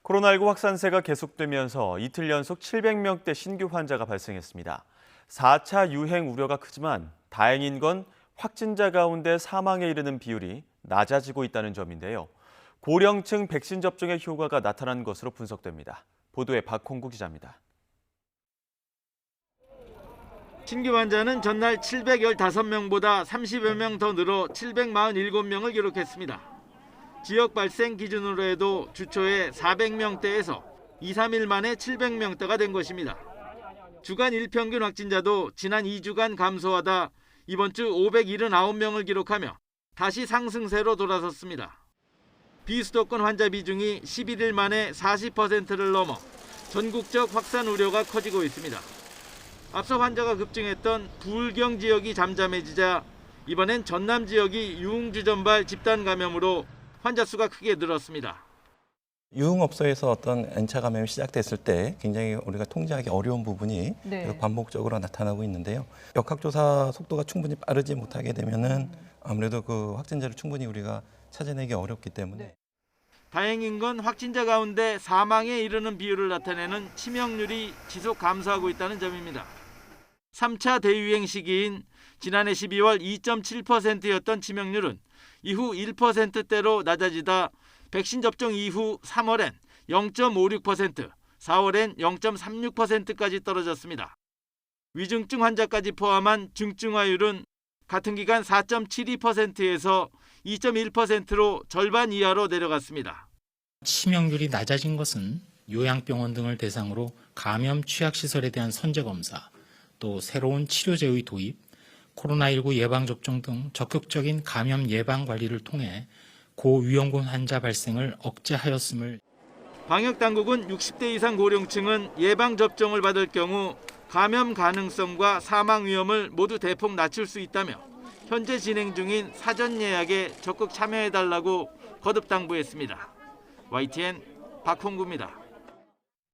코로나19 확산세가 계속되면서 이틀 연속 700명대 신규 환자가 발생했습니다. 4차 유행 우려가 크지만 다행인 건 확진자 가운데 사망에 이르는 비율이 낮아지고 있다는 점인데요. 고령층 백신 접종의 효과가 나타난 것으로 분석됩니다. 보도에 박홍구 기자입니다. 신규 환자는 전날 715명보다 30여 명 더 늘어 747명을 기록했습니다. 지역 발생 기준으로 해도 주 초에 400명대에서 2, 3일 만에 700명대가 된 것입니다. 주간 일평균 확진자도 지난 2주간 감소하다 이번 주 579명을 기록하며 다시 상승세로 돌아섰습니다. 비수도권 환자 비중이 11일 만에 40%를 넘어 전국적 확산 우려가 커지고 있습니다. 앞서 환자가 급증했던 부울경 지역이 잠잠해지자 이번엔 전남 지역이 유흥주점발 집단 감염으로 환자 수가 크게 늘었습니다. 유흥업소에서 어떤 N차 감염이 시작됐을 때 굉장히 우리가 통제하기 어려운 부분이 반복적으로 나타나고 있는데요. 역학조사 속도가 충분히 빠르지 못하게 되면은 아무래도 그 확진자를 충분히 우리가 찾아내기 어렵기 때문에. 다행인 건 확진자 가운데 사망에 이르는 비율을 나타내는 치명률이 지속 감소하고 있다는 점입니다. 3차 대유행 시기인 지난해 12월 2.7%였던 치명률은 이후 1%대로 낮아지다 백신 접종 이후 3월엔 0.56%, 4월엔 0.36%까지 떨어졌습니다. 위중증 환자까지 포함한 중증화율은 같은 기간 4.72%에서 2.1%로 절반 이하로 내려갔습니다. 치명률이 낮아진 것은 요양병원 등을 대상으로 감염 취약시설에 대한 선제검사, 또 새로운 치료제의 도입, 코로나19 예방접종 등 적극적인 감염 예방 관리를 통해 고위험군 환자 발생을 억제하였음을. 방역당국은 60대 이상 고령층은 예방접종을 받을 경우 감염 가능성과 사망 위험을 모두 대폭 낮출 수 있다며 현재 진행 중인 사전 예약에 적극 참여해달라고 거듭 당부했습니다. YTN 박홍구입니다.